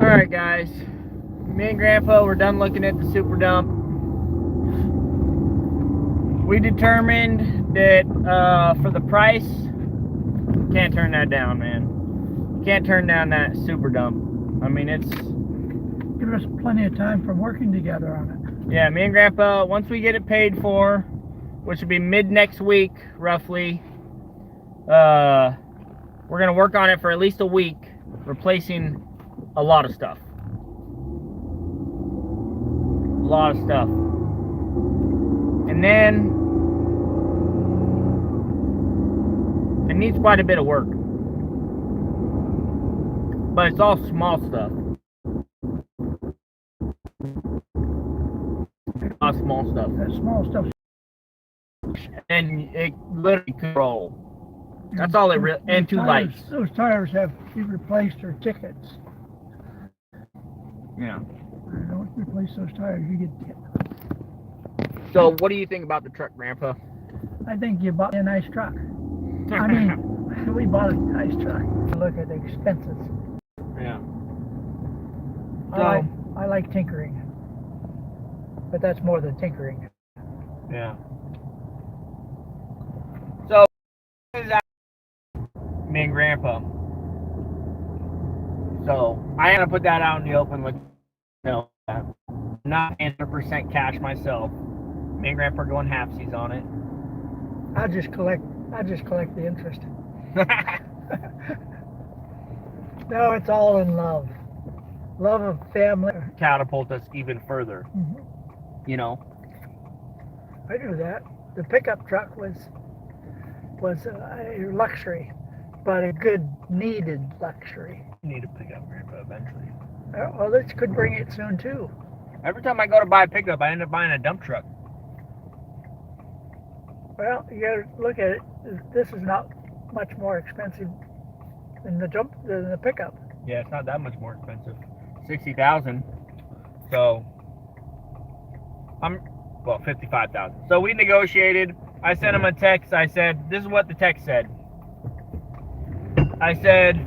Alright guys, me and Grandpa were done looking at the super dump. We determined that for the price, can't turn that down, man. Can't turn down that super dump. I mean, it's give us plenty of time from working together on it. Yeah, me and Grandpa, once we get it paid for, which will be mid next week roughly, we're gonna work on it for at least a week, replacing a lot of stuff. And then it needs quite a bit of work, but it's all small stuff. A lot of small stuff. That small stuff. And it literally could roll. That's all it really. And two lights. Those tires have to be replaced or tickets. Yeah. Don't replace those tires, you get hit. So, what do you think about the truck, Grandpa? I think you bought a nice truck. I mean, we bought a nice truck. Look at the expenses. Yeah. I like tinkering, but that's more than tinkering. Yeah. So, me and Grandpa. So, I am gonna put that out in the open. With I'm not 100% cash myself. Me and Grandpa are going halfsies on it. I just collect the interest. No, it's all in love. Love of family. Catapult us even further. Mm-hmm. You know. I knew that. The pickup truck was a luxury, but a good needed luxury. You need a pickup, Grandpa, eventually. Well, this could bring it soon too. Every time I go to buy a pickup, I end up buying a dump truck. Well, you gotta look at it. This is not much more expensive than the pickup. Yeah, it's not that much more expensive. $60,000. So well, $55,000. So we negotiated. I sent him a text. I said, this is what the text said. I said,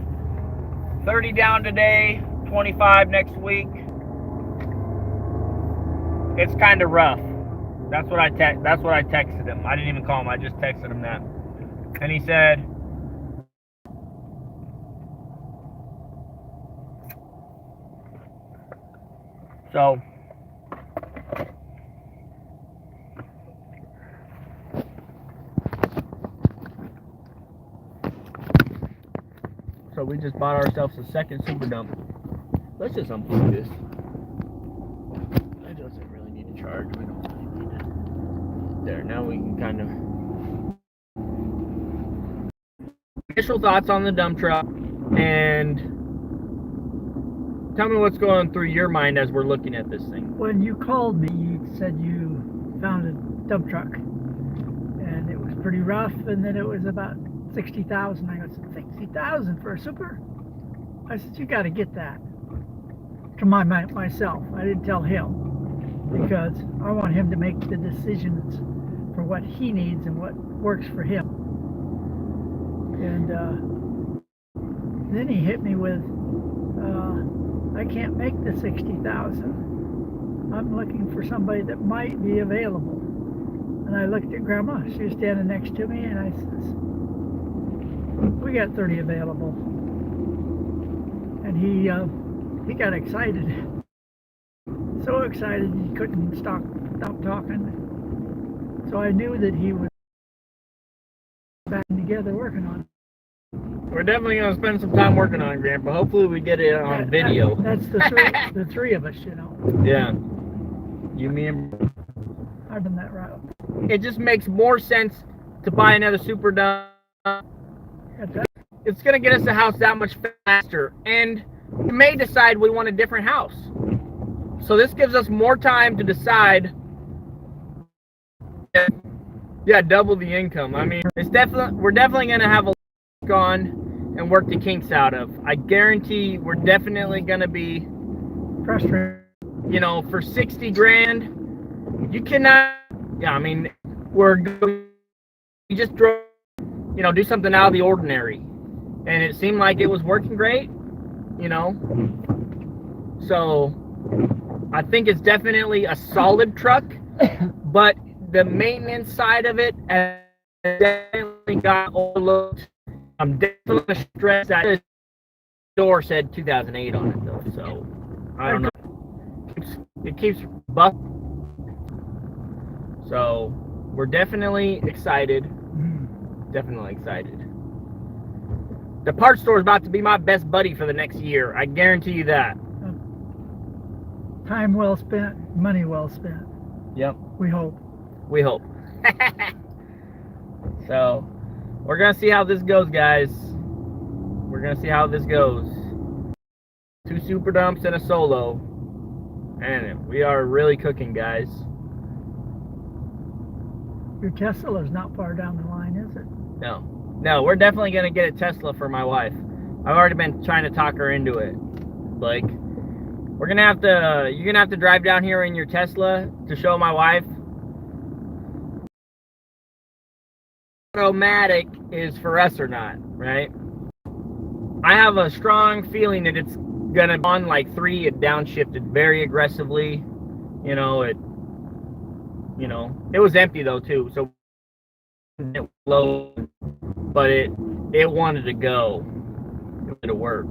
30 down today, 25 next week. It's kind of rough. That's what I texted him. I didn't even call him. I just texted him that. And he said, So we just bought ourselves a second super dump. Let's just unplug this. It doesn't really need to charge. We don't really need it. There, now we can kind of... Initial thoughts on the dump truck, and tell me what's going through your mind as we're looking at this thing. When you called me, you said you found a dump truck, and it was pretty rough, and then it was about 60,000. I go, 60,000 for a super? I said, you got to get that. To myself. I didn't tell him, because I want him to make the decisions for what he needs and what works for him. And then he hit me with, I can't make the 60,000. I'm looking for somebody that might be available. And I looked at Grandma. She was standing next to me, and I says, we got 30 available. And he got excited. So excited he couldn't stop talking. So I knew that he was back together working on it. We're definitely going to spend some time working on it, Grandpa. Hopefully we get it on video. That's the three of us, you know. Yeah. You, me, and... I've done that route. It just makes more sense to buy another super dump. It's going to get us a house that much faster. And we may decide we want a different house. So this gives us more time to decide. Yeah, double the income. I mean, we're definitely going to have a on and work the kinks out of. I guarantee we're definitely going to be frustrated. You know, for 60 grand, you cannot, yeah, I mean, you just drove, you know, do something out of the ordinary. And it seemed like it was working great, you know. So I think it's definitely a solid truck, but the maintenance side of it has definitely got overlooked. I'm definitely stressed that this door said 2008 on it though, so I don't know. It keeps buff. So we're definitely excited. Definitely excited. The parts store is about to be my best buddy for the next year. I guarantee you that. Time well spent, money well spent. Yep. We hope. We hope. So we're gonna see how this goes, guys. We're gonna see how this goes. 2 super dumps and a solo, and we are really cooking, guys. Your Tesla is not far down the line, is it? No, we're definitely gonna get a Tesla for my wife. I've already been trying to talk her into it. Like, you're gonna have to drive down here in your Tesla to show my wife. Automatic is for us or not, right? I have a strong feeling that it's gonna be on like 3. It downshifted very aggressively. You know, it was empty though too, so it was low, but it wanted to go. It wanted to work.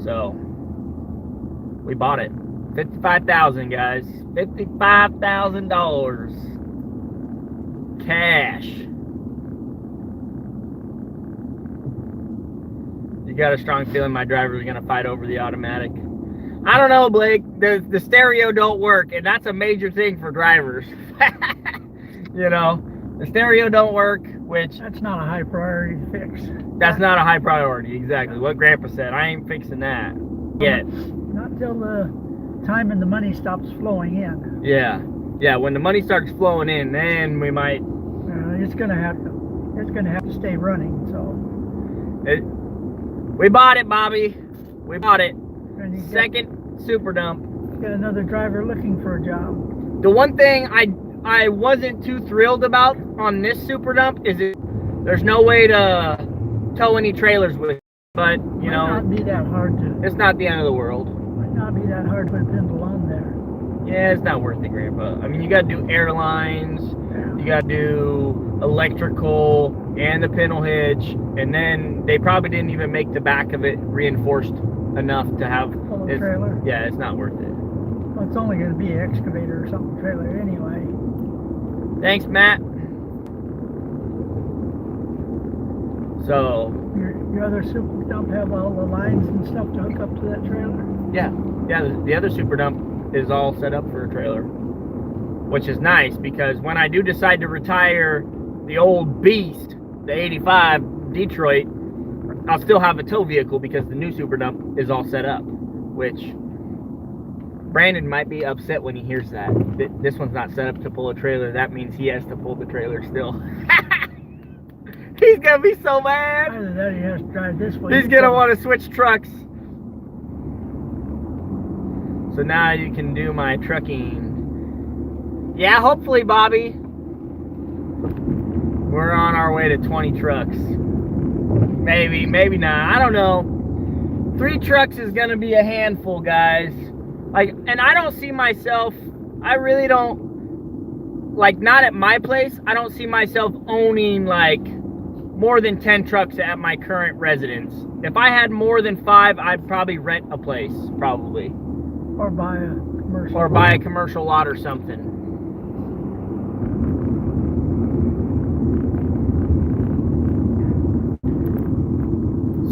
So we bought it. $55,000, guys. $55,000 cash. You got a strong feeling my driver is gonna fight over the automatic. I don't know, Blake. The stereo don't work, and that's a major thing for drivers. You know, the stereo don't work, which that's not a high priority to fix. That's not a high priority. Exactly what Grandpa said. I ain't fixing that yet. Not till the time and the money stops flowing in. Yeah. When the money starts flowing in, then we might. It's gonna have to stay running. So. We bought it, Bobby. We bought it. Second super dump. Got another driver looking for a job. The one thing I wasn't too thrilled about on this super dump is there's no way to tow any trailers with it. But you know, might not be that hard to. It's not the end of the world. Might not be that hard to put a pintle on there. Yeah, it's not worth it, Grandpa. I mean, you got to do airlines, you got to do electrical and the pintle hitch, and then they probably didn't even make the back of it reinforced enough to have a trailer. Yeah, it's not worth it. Well, it's only going to be an excavator or something trailer anyway. Thanks, Matt. So your other super dump have all the lines and stuff to hook up to that trailer? Yeah. The other super dump is all set up for a trailer, which is nice because when I do decide to retire the old beast, the 85 Detroit, I'll still have a tow vehicle because the new super dump is all set up, which Brandon might be upset when he hears that. This one's not set up to pull a trailer. That means he has to pull the trailer still. He's gonna be so mad. Either that or he has to drive this way. He's gonna want to switch trucks. So now you can do my trucking. Yeah, hopefully, Bobby. We're on our way to 20 trucks. Maybe not. I don't know. 3 trucks is gonna be a handful, guys. Like, and I don't see myself. I really don't. Like, not at my place. I don't see myself owning like more than 10 trucks at my current residence. If I had more than 5, I'd probably rent a place, probably. Or buy a commercial. Or buy a commercial lot or something.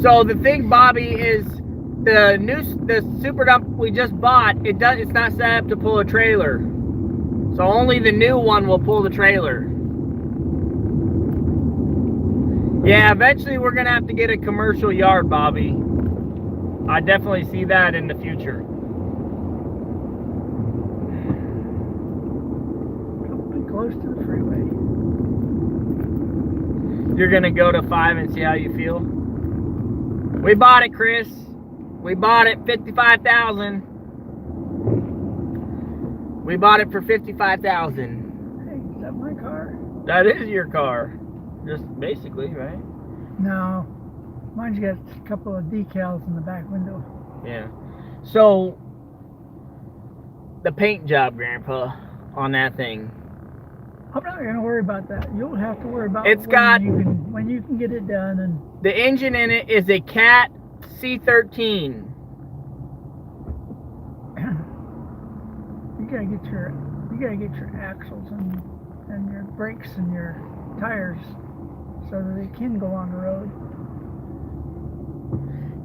So the thing, Bobby, is the super dump we just bought. It's not set up to pull a trailer. So only the new one will pull the trailer. Yeah, eventually we're gonna have to get a commercial yard, Bobby. I definitely see that in the future. Probably close to the freeway. You're gonna go to 5 and see how you feel? We bought it, Chris. We bought it, 55,000. We bought it for 55,000. Hey, is that my car? That is your car. Just basically, right? No. Mine's got a couple of decals in the back window. Yeah. So the paint job, Grandpa, on that thing. I'm not going to worry about that. You'll have to worry about when you can get it done. And the engine in it is a Cat C13. You gotta get your axles and your brakes and your tires so that they can go on the road.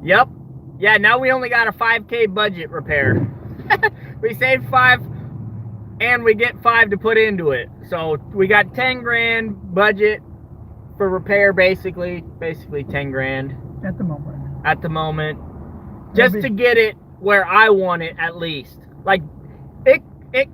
Yep. Yeah, now we only got a 5K budget repair. We saved 5 and we get 5 to put into it. So we got 10 grand budget for repair, basically 10 grand at the moment. Just to get it where I want it, at least. Like it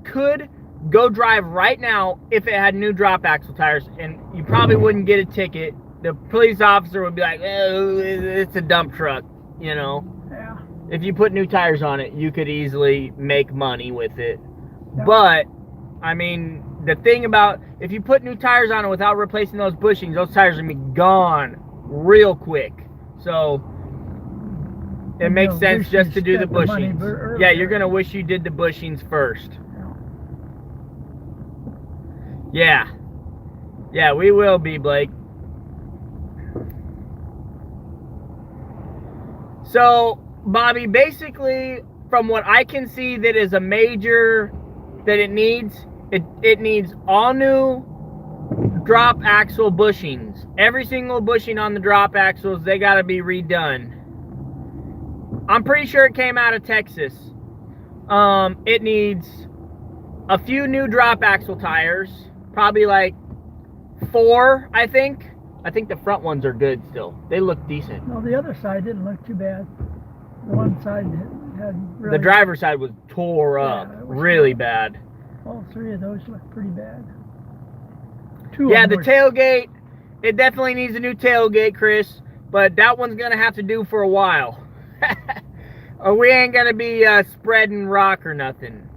could go drive right now if it had new drop axle tires, and you probably wouldn't get a ticket. The police officer would be like, oh, it's a dump truck, you know. Yeah. If you put new tires on it, you could easily make money with it. Yeah. But I mean, the thing about, if you put new tires on it without replacing those bushings, those tires are gonna be gone real quick. So it makes sense just to do the bushings. Yeah, you're gonna wish you did the bushings first. Yeah. Yeah, we will be, Blake. So, Bobby, basically, from what I can see, that is a major that it needs all new drop axle bushings. Every single bushing on the drop axles, they got to be redone. I'm pretty sure it came out of Texas. It needs a few new drop axle tires, probably like 4, I think. I think the front ones are good still. They look decent. No, the other side didn't look too bad. The one side had really... The driver's side was tore up, really bad. All 3 of those look pretty bad. Yeah, the tailgate, it definitely needs a new tailgate, Chris, but that one's going to have to do for a while. Or we ain't going to be spreading rock or nothing.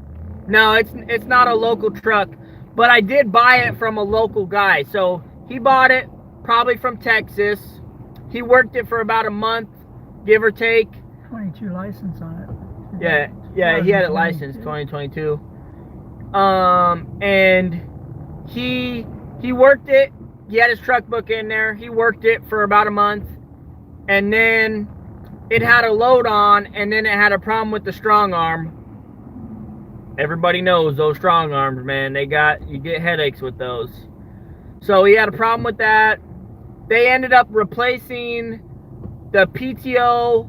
No, it's not a local truck, but I did buy it from a local guy. So he bought it probably from Texas. He worked it for about a month, give or take. 22 license on it. Yeah, he had it licensed 2022. And he worked it. He had his truck book in there. He worked it for about a month, and then it had a load on, and then it had a problem with the strong arm. Everybody knows those strong arms, man. You get headaches with those. So he had a problem with that. They ended up replacing the PTO,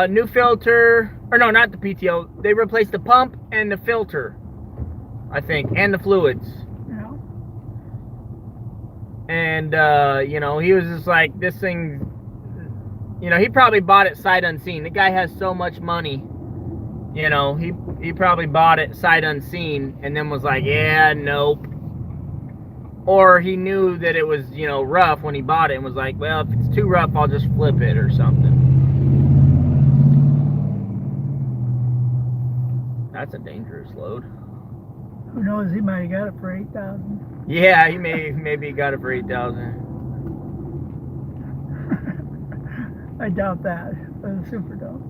new filter, or no, not the PTO. They replaced the pump and the filter, I think, and the fluids. Yeah. And, you know, he was just like, this thing, you know, he probably bought it sight unseen. The guy has so much money, you know, he probably bought it sight unseen and then was like, yeah, nope. Or he knew that it was, you know, rough when he bought it and was like, well, if it's too rough, I'll just flip it or something. That's a dangerous load. Who knows? He might have got it for 8,000. Yeah, he maybe got it for 8,000. I doubt that. But super dope.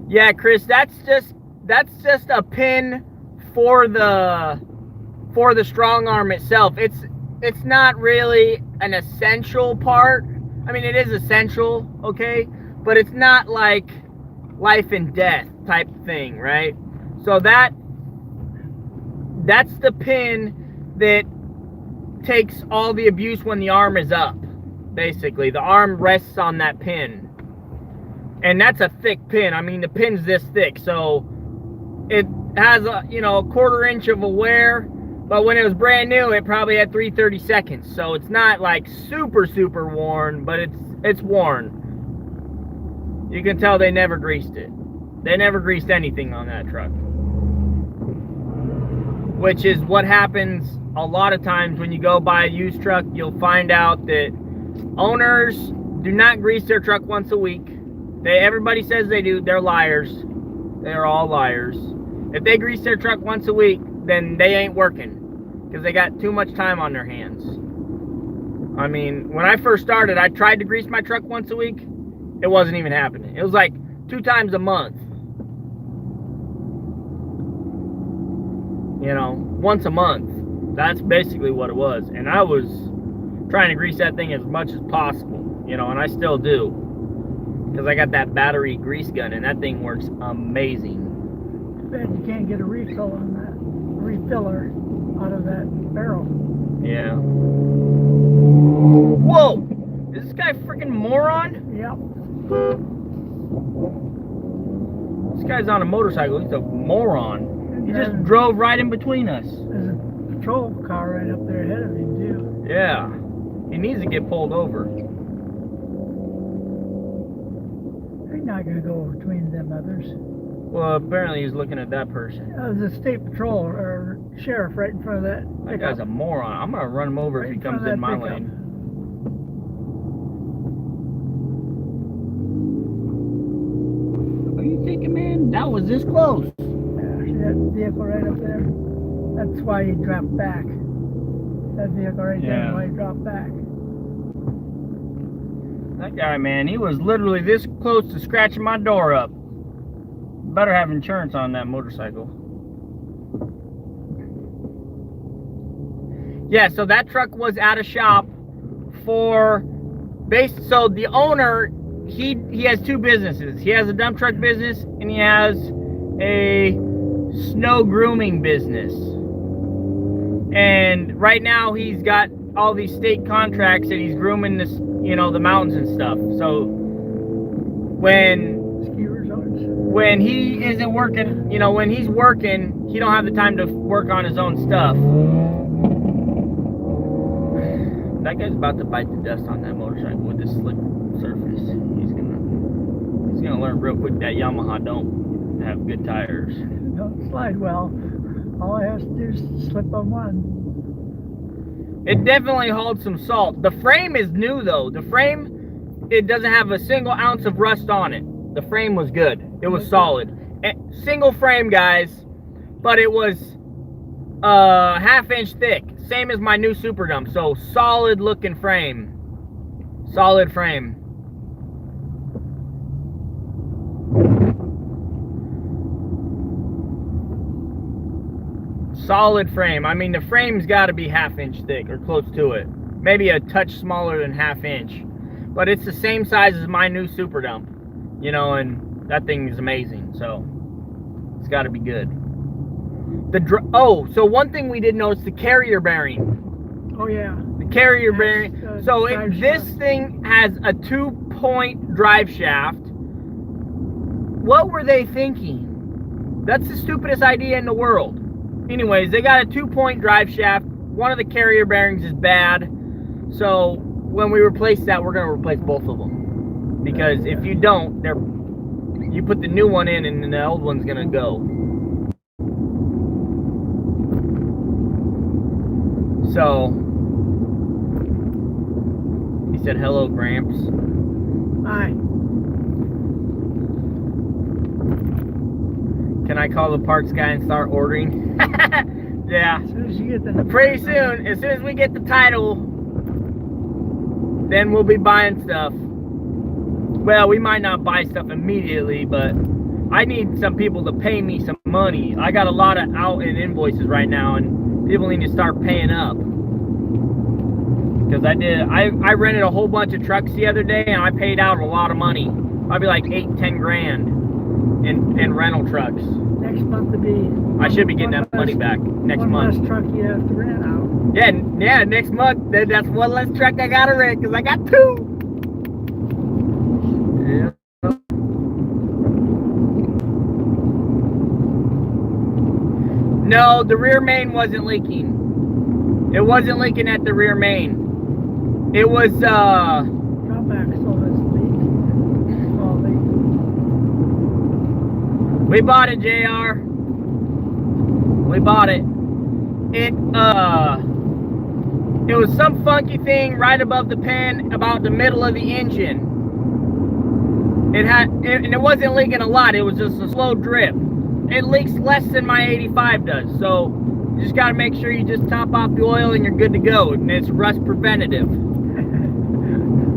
Yeah, Chris, that's just a pin for the strong arm itself. It's not really an essential part. I mean, it is essential, okay, but it's not like life and death type thing, right? So that's the pin that takes all the abuse when the arm is up. Basically, the arm rests on that pin, and that's a thick pin. I mean, the pin's this thick, so it has a, you know, a 1/4 inch of a wear. But when it was brand new, it probably had 3/32, so it's not like super worn, but it's worn. You can tell they never greased it. They never greased anything on that truck. Which is what happens a lot of times when you go buy a used truck. You'll find out that owners do not grease their truck once a week. Everybody says they do. They're liars. They're all liars. If they grease their truck once a week, then they ain't working because they got too much time on their hands. I mean, when I first started, I tried to grease my truck once a week. It wasn't even happening. It was like 2 times a month. you know, once a month. That's basically what it was. And I was trying to grease that thing as much as possible, you know, and I still do. Because I got that battery grease gun, and that thing works amazing. Too bad you can't get a refill on that, refiller out of that barrel. Yeah. Whoa! Is this guy a freaking moron? Yep. This guy's on a motorcycle. He's a moron. He just And drove right in between us. there's a patrol car right up there ahead of him, too. Yeah. He needs to get pulled over. He's not going to go between them others. Well, apparently he's looking at that person. There's a state patrol or sheriff right in front of that. That guy's a moron. I'm gonna run him over if he comes in my lane. What are you thinking, man? That was this close. Yeah, see that vehicle right up there? That's why he dropped back. That vehicle right there Yeah. is why he dropped back. That guy, man, he was literally this close to scratching my door up. Better have insurance on that motorcycle. Yeah, so that truck was out of shop for so the owner, he has two businesses. He has a dump truck business and he has a snow grooming business. And right now he's got all these state contracts and he's grooming this, you know, the mountains and stuff. So when he isn't working, you know, when he's working, he don't have the time to work on his own stuff. That guy's about to bite the dust on that motorcycle with this slick surface. He's gonna learn real quick that Yamaha don't have good tires. Don't slide well. All I have to do is slip on one. It definitely holds some salt. The frame is new though. The frame, it doesn't have a single ounce of rust on it. The frame was good. It was solid. Single frame, guys, but it was half-inch thick, same as my new Super Dump. So solid looking frame. Solid frame. Solid frame. I mean, the frame's got to be half-inch thick or close to it. Maybe a touch smaller than half-inch, but it's the same size as my new Super Dump. You know, and that thing is amazing, so it's got to be good. So one thing we did notice, the carrier bearing. Oh yeah. The carrier bearing. So this thing has a 2-point drive shaft. What were they thinking? That's the stupidest idea in the world. Anyways, they got a 2-point drive shaft. One of the carrier bearings is bad. So when we replace that, we're going to replace both of them. Because if you don't, you put the new one in and the old one's gonna go. So he said, "Hello, Gramps." Hi. Can I call the parts guy and start ordering? Yeah. As soon as you get the Pretty soon, as soon as we get the title, then we'll be buying stuff. Well, we might not buy stuff immediately, but I need some people to pay me some money. I got a lot of out-in invoices right now, and people need to start paying up. Because I rented a whole bunch of trucks the other day, and I paid out a lot of money. Probably like 8-10 grand in rental trucks. Next month to be. I should be getting that money back next month. One less truck you have to rent out. Yeah, next month. That's one less truck I gotta rent, because I got 2. Yeah. No, the rear main wasn't leaking. It wasn't leaking at the rear main. It was Drop back so it's leak. Small leak. We bought it, JR. We bought it. It was some funky thing right above the pan, about the middle of the engine. And it wasn't leaking a lot. It was just a slow drip. It leaks less than my 85 does. So you just got to make sure you just top off the oil and you're good to go. And it's rust preventative.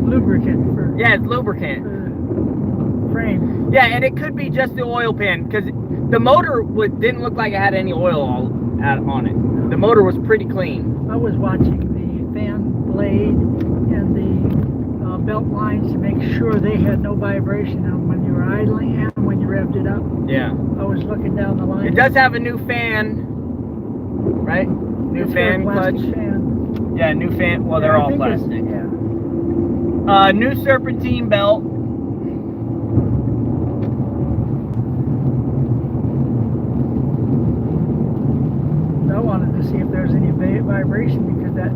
Lubricant for. Yeah, it's lubricant. Frame. Yeah, and it could be just the oil pan, because the motor didn't look like it had any oil on it. The motor was pretty clean. I was watching the fan blade and the belt lines to make sure they had no vibration on when you were idling and when you revved it up. Yeah. I was looking down the line. It does have a new fan, right? New fan clutch. Fan. Yeah, new fan. Well, they're all plastic. Yeah. New serpentine belt. I wanted to see if there's any vibration because that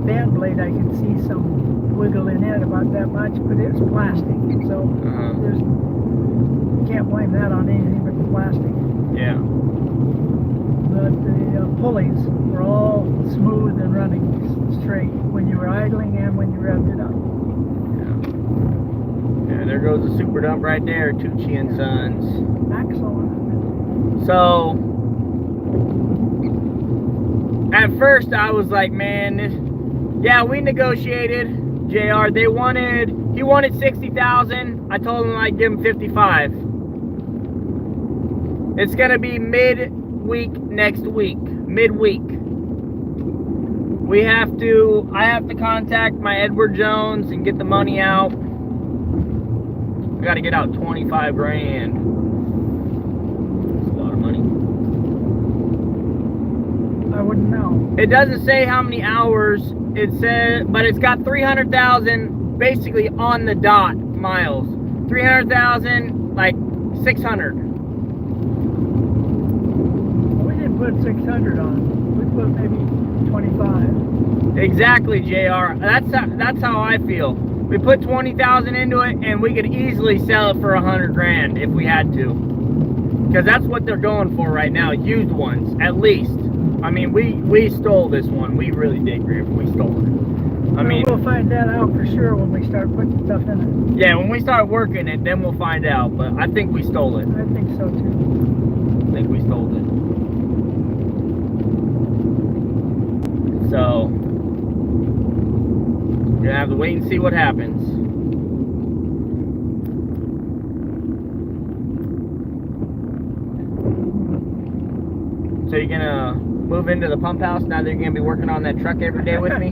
fan blade I can see some wiggle in it about that much, but it's plastic, so there's you can't blame that on anything but the plastic. Yeah. But the pulleys were all smooth and running straight when you were idling and when you revved it up. Yeah, there goes the super dump right there, Tucci and Sons. Excellent. So, at first I was like, man, yeah, we negotiated. JR, he wanted 60,000. I told him I'd give him 55. It's gonna be midweek next week. Midweek. I have to contact my Edward Jones and get the money out. I gotta get out 25 grand. That's a lot of money. I wouldn't know. It doesn't say how many hours it says, but it's got 300,000 basically on the dot miles. 300,000, like 600. We didn't put 600 on. We put maybe 25. Exactly, JR. That's how I feel. We put 20,000 into it, and we could easily sell it for 100 grand if we had to. Because that's what they're going for right now, used ones, at least. I mean, we stole this one. We really did, Griff. We stole it. I mean, we'll find that out for sure when we start putting stuff in it. Yeah, when we start working it, then we'll find out. But I think we stole it. I think so too. I think we stole it. So, we're gonna have to wait and see what happens. So you're gonna move into the pump house now that you're gonna be working on that truck every day with me?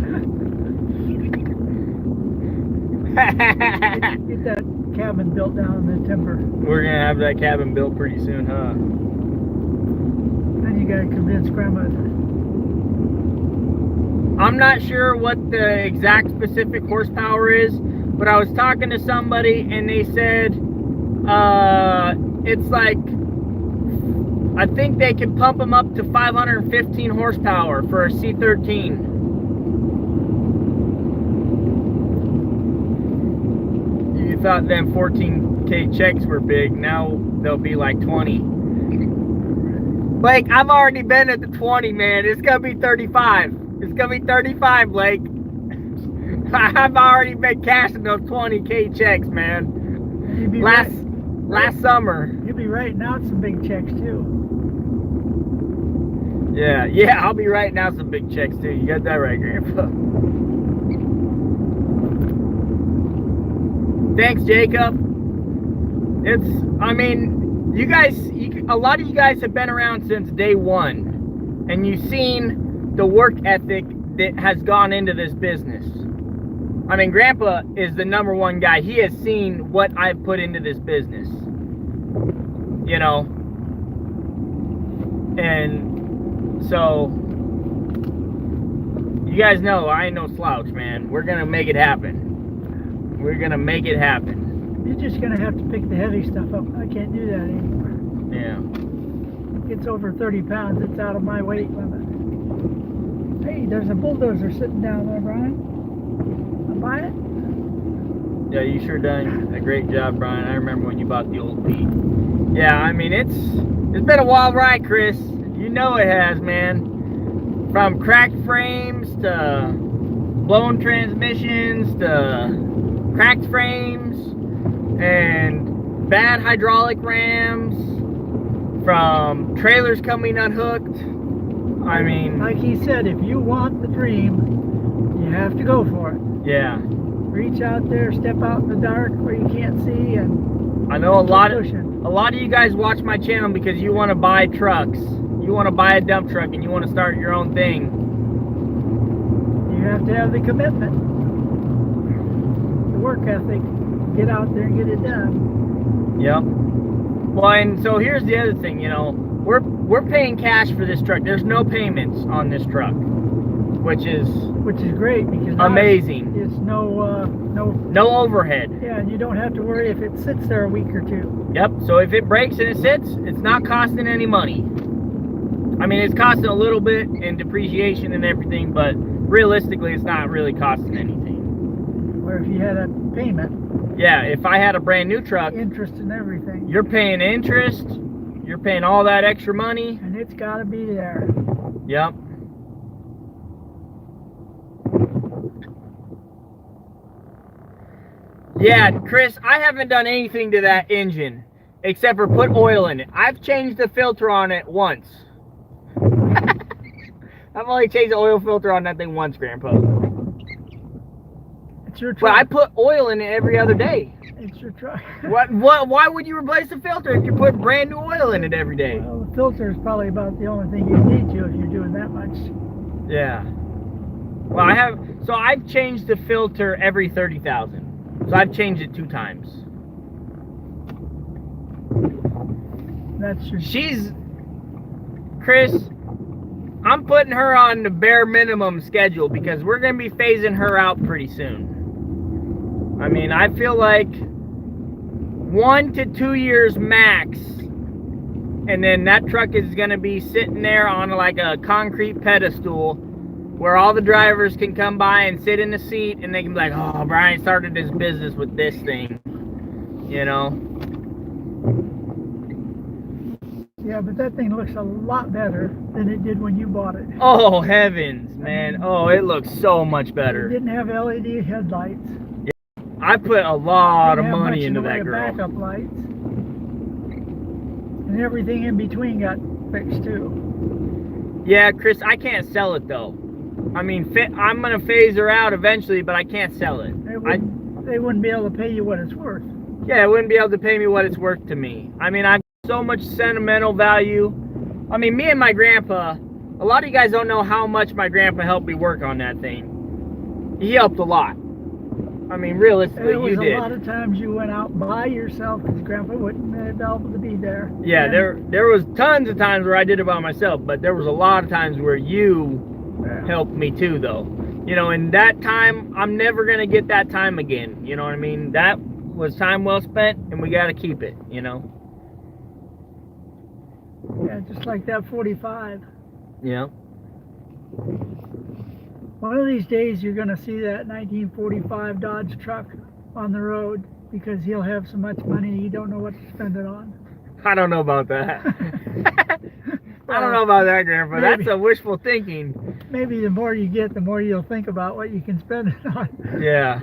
Get that cabin built down in the timber. We're gonna have that cabin built pretty soon, huh? Then you gotta convince Grandma. I'm not sure what the exact specific horsepower is, but I was talking to somebody and they said it's like, I think they can pump them up to 515 horsepower for a C13. You thought them 14K checks were big, now they'll be like 20. Blake, I've already been at the 20, man. It's gonna be 35. It's gonna be 35, Blake. I've already been cashing those 20K checks, man. Last summer. You'll be writing out some big checks too. Yeah, I'll be writing out some big checks too. You got that right, Grandpa. Thanks, Jacob. I mean, you guys, a lot of you guys have been around since day one, and you've seen the work ethic that has gone into this business. I mean, Grandpa is the #1 guy. He has seen what I've put into this business. You know? And so, you guys know I ain't no slouch, man. We're gonna make it happen. We're gonna make it happen. You're just gonna have to pick the heavy stuff up. I can't do that anymore. Yeah. It's over 30 pounds. It's out of my weight limit. Hey, there's a bulldozer sitting down there, Brian. I'll buy it. Yeah, you sure done a great job, Brian. I remember when you bought the old Pete. Yeah, I mean, it's been a wild ride, Chris. You know it has, man. From cracked frames to blown transmissions to cracked frames and bad hydraulic rams, from trailers coming unhooked. I mean, like he said, if you want the dream, you have to go for it. Yeah. Reach out there, step out in the dark where you can't see, and I know a lot of you guys watch my channel because you want to buy trucks. You you want to buy a dump truck and you want to start your own thing, you have to have the commitment, the work ethic, get out there and get it done. Yep. Well, and so here's the other thing, you know, we're paying cash for this truck. There's no payments on this truck, which is great because amazing. It's no overhead. Yeah, and you don't have to worry if it sits there a week or two. Yep. So if it breaks and it sits, it's not costing any money. I mean, it's costing a little bit in depreciation and everything, but realistically, it's not really costing anything. Or if you had a payment. Yeah, if I had a brand new truck, interest and everything. You're paying interest. You're paying all that extra money. And it's got to be there. Yep. Yeah, Chris, I haven't done anything to that engine except for put oil in it. I've changed the filter on it once. I've only changed the oil filter on that thing once, Grandpa. It's your truck. But I put oil in it every other day. It's your truck. Why would you replace the filter if you put brand new oil in it every day? Well, the filter is probably about the only thing you need to if you're doing that much. Yeah. Well, I've changed the filter every 30,000. So I've changed it 2 times. That's your... Chris, I'm putting her on the bare minimum schedule because we're going to be phasing her out pretty soon. I mean, I feel like 1 to 2 years max, and then that truck is going to be sitting there on like a concrete pedestal where all the drivers can come by and sit in the seat and they can be like, oh, Brian started his business with this thing, you know? Yeah, but that thing looks a lot better than it did when you bought it. Oh, heavens, man. Oh, it looks so much better. It didn't have LED headlights. I put a lot of money into that girl. Backup lights. And everything in between got fixed too. Yeah, Chris, I can't sell it though. I mean, I'm going to phase her out eventually, but I can't sell it. They wouldn't be able to pay you what it's worth. Yeah, they wouldn't be able to pay me what it's worth to me. I mean, I've so much sentimental value. I mean, me and my grandpa, a lot of you guys don't know how much my grandpa helped me work on that thing. He helped a lot. I mean, realistically, you did. There was a lot of times you went out by yourself because Grandpa wouldn't be able to be there. Yeah, there was tons of times where I did it by myself, but there was a lot of times where you helped me too, though. You know, and that time, I'm never going to get that time again. You know what I mean? That was time well spent, and we got to keep it, you know? Yeah, just like that 45. Yeah. One of these days you're going to see that 1945 Dodge truck on the road because he'll have so much money he don't know what to spend it on. I don't know about that. I don't know about that, Grandpa. Maybe. That's a wishful thinking. Maybe the more you get, the more you'll think about what you can spend it on. Yeah.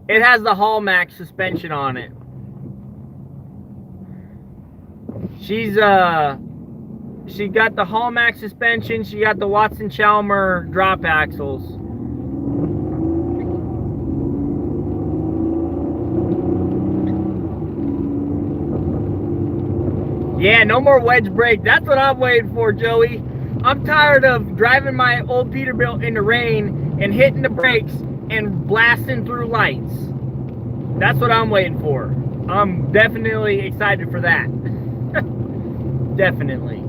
It has the Hallmax suspension on it. She got the Hallmax suspension. She got the Watson-Chalmer drop axles. Yeah, no more wedge brake. That's what I'm waiting for, Joey. I'm tired of driving my old Peterbilt in the rain and hitting the brakes and blasting through lights. That's what I'm waiting for. I'm definitely excited for that. Definitely.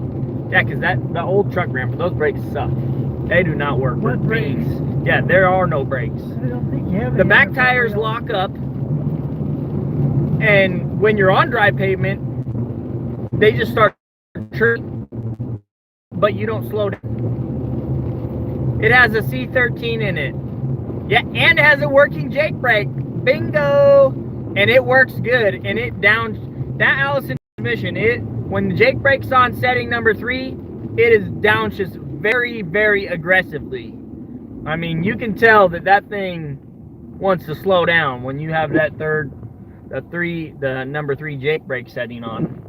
Yeah, because the old truck ramp, those brakes suck. They do not work. What brakes? Yeah, there are no brakes. I don't think you have any. The back tires lock up, and when you're on dry pavement, they just start churning, but you don't slow down. It has a C13 in it. Yeah, and it has a working Jake brake. Bingo! And it works good, and it downs that Allison transmission. When the Jake brake's on setting number 3, it is downshifts very, very aggressively. I mean, you can tell that thing wants to slow down when you have that the number 3 Jake brake setting on.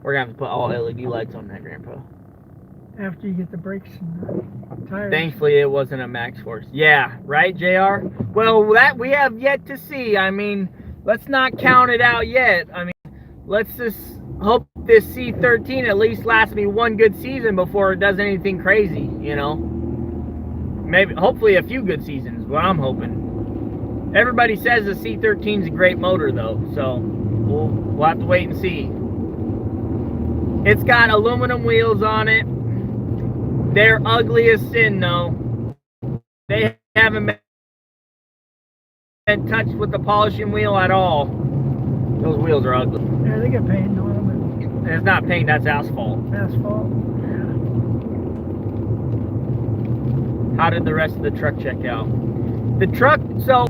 We're gonna have to put all LED lights on that, Grandpa. After you get the brakes and the tires. Thankfully, it wasn't a max force. Yeah, right, JR? Well, that we have yet to see. I mean, let's not count it out yet. I mean, let's just hope this C13 at least lasts me one good season before it does anything crazy, you know. Maybe, hopefully a few good seasons, what I'm hoping. Everybody says the C13 is a great motor though, so we'll have to wait and see. It's got aluminum wheels on it. They're ugly as sin though. They haven't been touched with the polishing wheel at all. Those wheels are ugly. Yeah, they get paint on them. And it's not paint, that's asphalt. Asphalt. Yeah. How did the rest of the truck check out? The truck, so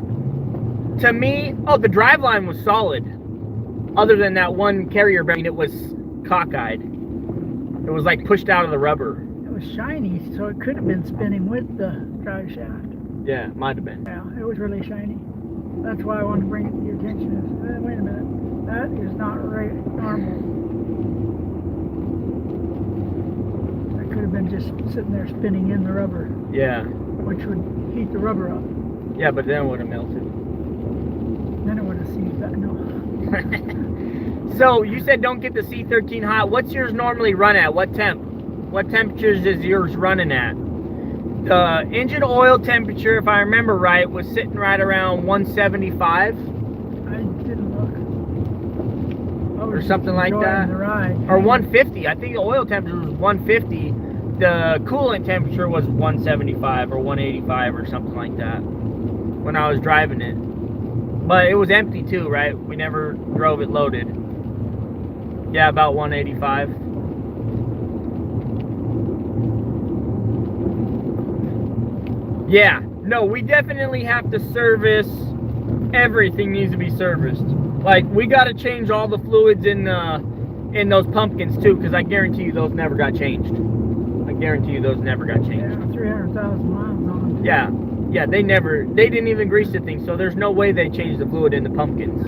to me, oh, the driveline was solid. Other than that one carrier bearing, it was cockeyed. It was like pushed out of the rubber. It was shiny, so it could have been spinning with the drive shaft. Yeah, it might have been. Yeah, it was really shiny. That's why I wanted to bring it to your attention. Wait a minute, that is not right, normal. That could have been just sitting there spinning in the rubber. Yeah. Which would heat the rubber up. Yeah, but then it would have melted. Then it would have seized that. No. So you said don't get the C13 hot. What's yours normally run at? What temp? What temperatures is yours running at? The engine oil temperature, if I remember right, was sitting right around 175. I didn't look. Or something like that. The ride. Or 150. I think the oil temperature was 150. The coolant temperature was 175 or 185 or something like that when I was driving it. But it was empty too, right? We never drove it loaded. Yeah, about 185. Yeah, no, we definitely have to service. Everything needs to be serviced. Like, we got to change all the fluids in those pumpkins too, because I guarantee you those never got changed. I guarantee you those never got changed. Yeah, 300,000 miles on them. Yeah, yeah, they didn't even grease the thing, so there's no way they changed the fluid in the pumpkins.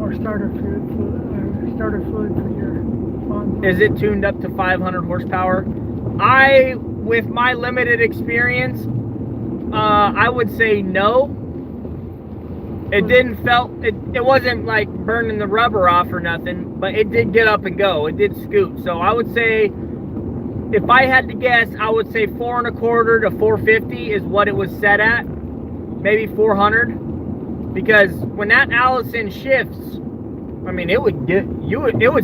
Or starter fluid for your Bonds. Is it tuned up to 500 horsepower? With my limited experience, I would say no. It didn't it wasn't like burning the rubber off or nothing, but it did get up and go. It did scoot. So I would say, if I had to guess, I would say 4.25 to 450 is what it was set at. Maybe 400. Because when that Allison shifts, I mean, it would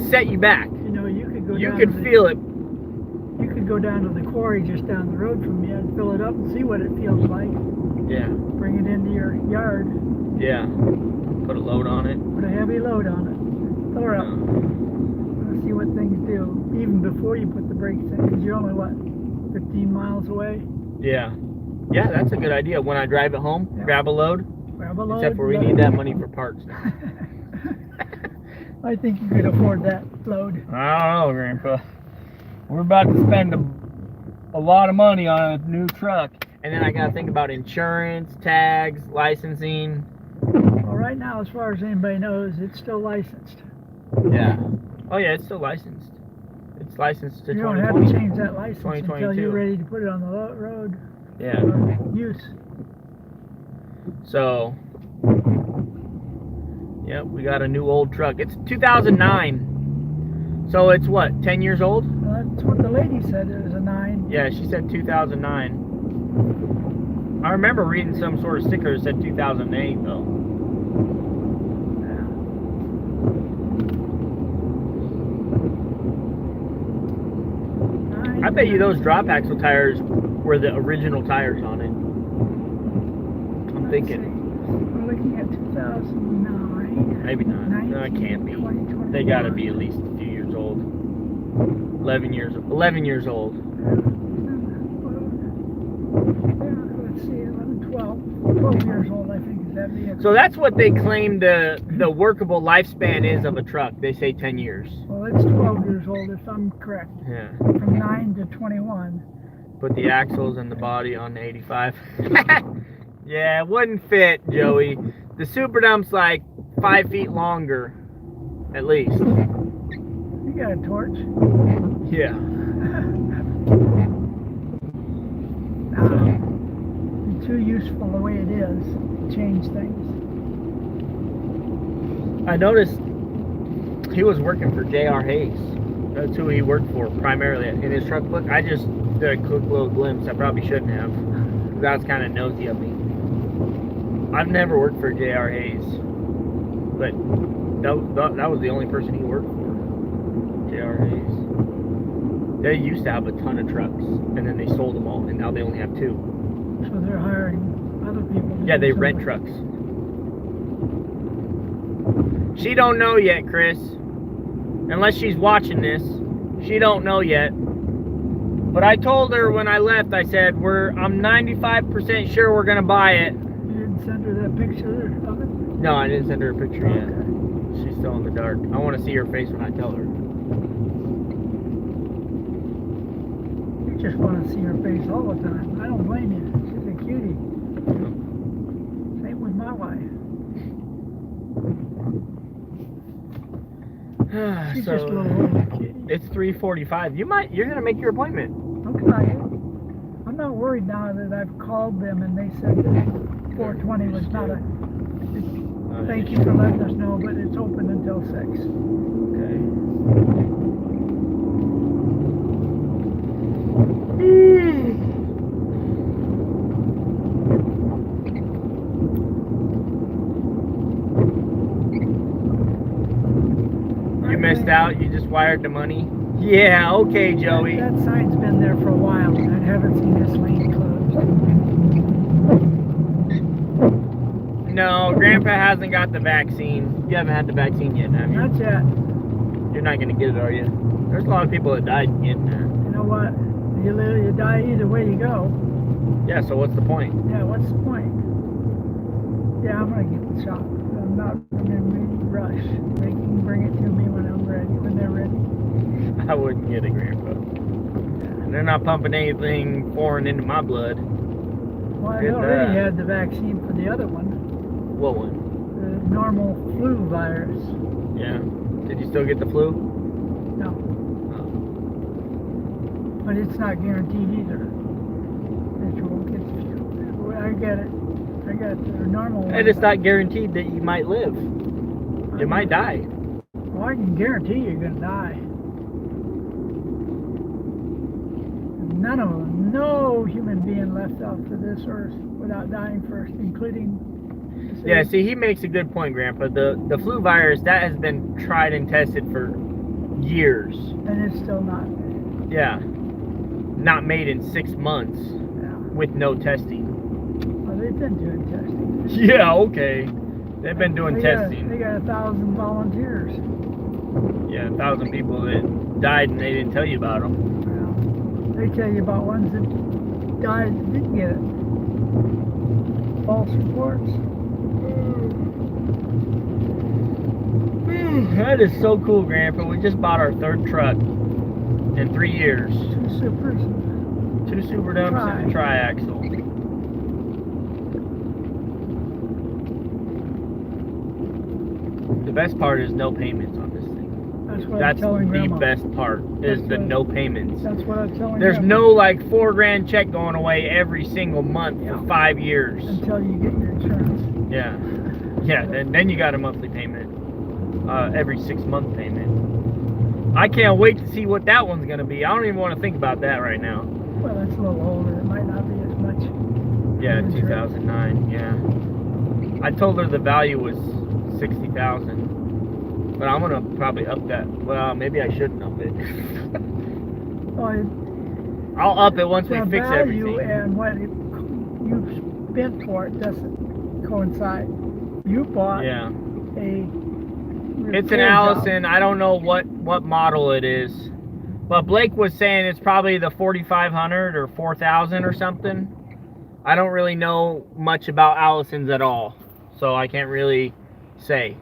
set you back. You know, you could go. You could feel it. You could go down to the quarry just down the road from you and fill it up and see what it feels like. Yeah. Bring it into your yard. Yeah. Put a load on it. Put a heavy load on it. Throw it up. Let's see what things do. Even before you put the brakes in, because you're only, what, 15 miles away? Yeah. Yeah, that's a good idea. When I drive it home, yeah. Grab a load. Grab a load. Except for we need that money for parts now. I think you could afford that load. I don't know, Grandpa. We're about to spend a lot of money on a new truck. And then I got to think about insurance, tags, licensing. Well, right now, as far as anybody knows, it's still licensed. Yeah. Oh, yeah, it's still licensed. It's licensed to 2020. You don't have to change that license until you're ready to put it on the road. Yeah. Use. So, yeah, we got a new old truck. It's 2009. So it's what, 10 years old? Well, that's what the lady said. It was a 9. Yeah, she said 2009. I remember reading some sort of sticker that said 2008 though. Yeah. I bet you those drop axle tires were the original tires on it. I'm thinking. We're looking at 2009. Maybe not. No, it can't be. They got to be at least a few years old. 11 years old. Let's see, 11, 12 years old, I think, is that vehicle. So that's what they claim the workable lifespan is of a truck. They say 10 years. Well, it's 12 years old, if I'm correct. Yeah. From 9 to 21. Put the axles and the body on the 85. Yeah, it wouldn't fit, Joey. The Super Dump's like 5 feet longer, at least. You got a torch? Yeah. Too useful the way it is to change things. I noticed he was working for J.R. Hayes. That's who he worked for primarily in his truck book. I just did a quick little glimpse. I probably shouldn't have. That was kind of nosy of me. I've never worked for J.R. Hayes, but that was the only person he worked for. J.R. Hayes. They used to have a ton of trucks, and then they sold them all, and now they only have 2. So they're hiring other people. Yeah, they rent trucks. She don't know yet, Chris. Unless she's watching this, she don't know yet. But I told her when I left, I said, I'm 95% sure we're gonna buy it. You didn't send her that picture of it? No, I didn't send her a picture yet. Okay. She's still in the dark. I want to see her face when I tell her. You just want to see her face all the time. I don't blame you. She's a cutie. Same with my wife. She's So, just a little older kitty. it's 3:45. You're gonna make your appointment. Okay. I'm not worried now that I've called them and they said that 4:20 was not a. Thank you for letting us know, but it's open until 6. Okay. You missed out. You just wired the money. Yeah. Okay, Joey. That sign's been there for a while, and I haven't seen this lane closed. No, Grandpa hasn't got the vaccine. You haven't had the vaccine yet, have you? Not yet. You're not gonna get it, are you? There's a lot of people that died getting that. You know what? You live, you die either way you go. Yeah. So what's the point? Yeah, what's the point? Yeah, I'm gonna get the shot. I'm not in any rush. They can bring it to me when I'm ready, when they're ready. I wouldn't get it, Grandpa. They're not pumping anything foreign into my blood. Well, I Get already that. had the vaccine for the other one, What one? the normal flu virus. Yeah. Did you still get the flu? No, but it's not guaranteed either. That you won't get the flu. I get it. I got the normal one. And it's not guaranteed that you might live. You might die. Well, I can guarantee you're gonna die. None of them, no human being left off of this earth without dying first, including. Yeah, see, he makes a good point, Grandpa. The flu virus, that has been tried and tested for years. And it's still not. Yeah. Not made in 6 months Yeah. with no testing. Well, they've been doing testing. Yeah, okay. They've been doing They testing. got 1,000 volunteers. Yeah, 1,000 people that died and they didn't tell you about them. Well, they tell you about ones that died and didn't get it. False reports. That is so cool, Grandpa. We just bought our 3rd truck in 3 years. 2 supers. 2 super dumps and a triaxle. The best part is no payments on this thing. That's what That's I'm telling the Grandma. best part, is the no payments. That's what I'm telling There's Grandma. no like $4,000 check going away every single month Yeah. for 5 years. Until you get your insurance. Yeah. Yeah, then you got a monthly payment. Every 6-month payment. I can't wait to see what that one's gonna be. I don't even want to think about that right now. Well, that's a little older. It might not be as much. Yeah, Insurance. 2009. Yeah. I told her the value was 60,000, but I'm gonna probably up that. Well, maybe I shouldn't up it. Well, I'll up it once we the fix value everything. and what you spent for it doesn't coincide. You bought Yeah. a. It's an repair job. Allison. I don't know what model it is, but Blake was saying it's probably the 4,500 or 4,000 or something. I don't really know much about Allisons at all, so I can't really say.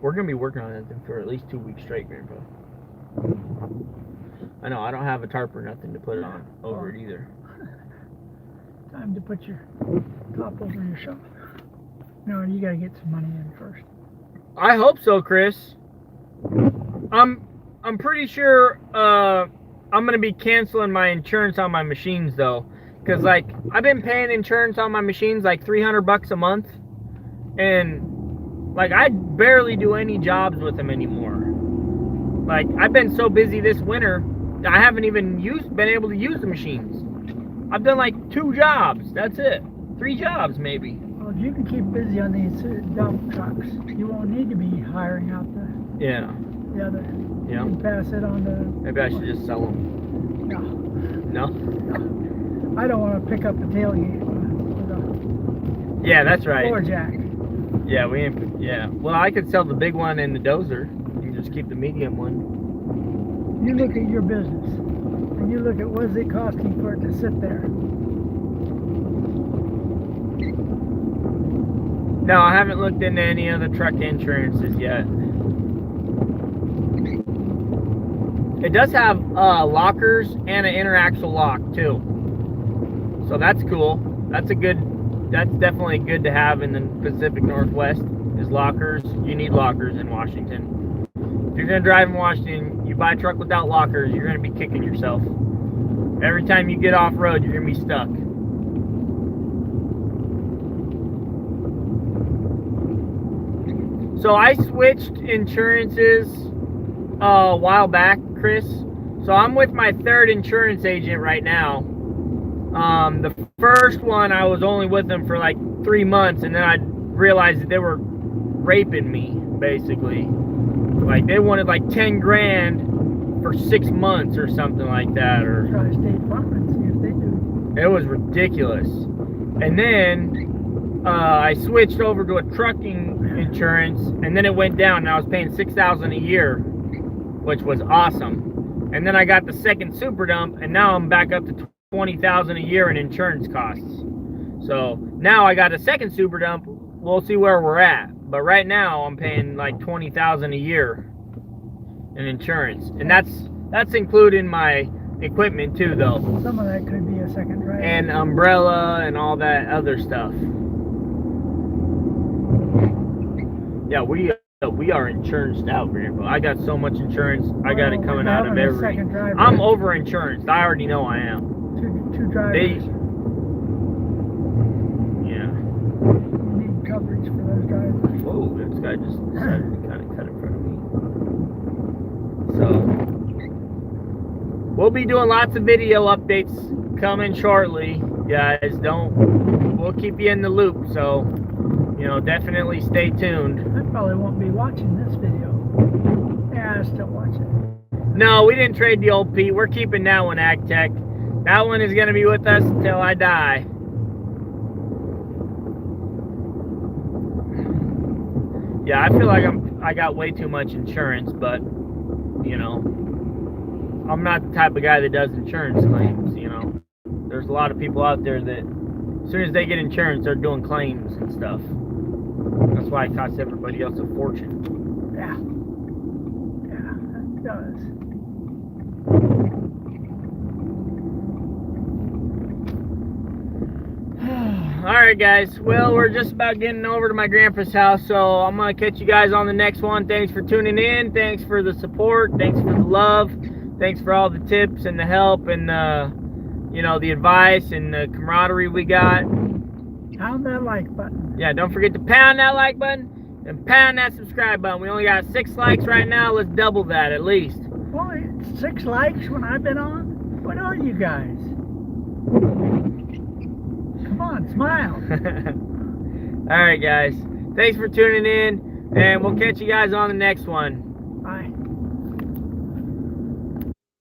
We're gonna be working on it for at least 2 weeks straight, Grandpa. I know I don't have a tarp or nothing to put it on over it either. Time to put your top over your shop. No, you gotta get some money in first. I hope so, Chris. I'm pretty sure I'm gonna be canceling my insurance on my machines though, because like I've been paying insurance on my machines like $300 a month, And like, I barely do any jobs with them anymore. Like, I've been so busy this winter, I haven't even been able to use the machines. I've done like 2 jobs. That's it. 3 jobs maybe. Well, if you can keep busy on these dump trucks, you won't need to be hiring out the other. Yeah. You can pass it on to. Maybe I should just sell them. No. No? I don't want to pick up a tailgate with a Yeah, that's right. floor jack. Yeah, we ain't. Yeah. Well, I could sell the big one and the dozer. You can just keep the medium one. You look at your business, and you look at what's it costing for it to sit there. No, I haven't looked into any of the truck insurances yet. It does have lockers and an interaxle lock too, so that's cool. That's definitely good to have in the Pacific Northwest. Is lockers. You need lockers in Washington. If you're gonna drive in Washington, you buy a truck without lockers, you're gonna be kicking yourself. Every time you get off road, you're gonna be stuck. So I switched insurances a while back, Chris. So I'm with my 3rd insurance agent right now. The first one, I was only with them for like 3 months, and then I realized that they were raping me, basically. Like, they wanted like 10 grand for 6 months or something like that. Or Try State Farm and see if they do. it was ridiculous. And then I switched over to a trucking insurance, and then it went down, and I was paying $6,000 a year, which was awesome. And then I got the 2nd super dump, and now I'm back up to $20,000 a year in insurance costs. So now I got a 2nd super dump. We'll see where we're at, but right now I'm paying like $20,000 a year in insurance, and that's including my equipment too, though. Some of that could be a second driver. And umbrella and all that other stuff. Yeah, we are insured out here, but I got so much insurance. I got it coming out of every. I'm over insurance. I already know I am. Two drivers. Yeah. You need coverage for those drivers. Whoa, this guy just decided to kind of cut in front of me. So we'll be doing lots of video updates coming shortly, guys. We'll keep you in the loop. So, you know, definitely stay tuned. I probably won't be watching this video. Yeah, I still watch it. No, we didn't trade the old Pete. We're keeping that one, AgTech. That one is going to be with us until I die. Yeah, I feel like I got way too much insurance, but, you know, I'm not the type of guy that does insurance claims, you know. There's a lot of people out there that, as soon as they get insurance, they're doing claims and stuff. That's why it costs everybody else a fortune. Yeah. Yeah, that does. Alright, guys. Well, we're just about getting over to my grandpa's house, so I'm going to catch you guys on the next one. Thanks for tuning in. Thanks for the support. Thanks for the love. Thanks for all the tips and the help and, you know, the advice and the camaraderie we got. Pound that like button. Yeah, don't forget to pound that like button and pound that subscribe button. We only got 6 likes right now. Let's double that at least. Only 6 likes when I've been on? What are you guys? Come on, smile. Alright, guys. Thanks for tuning in, and we'll catch you guys on the next one. Bye.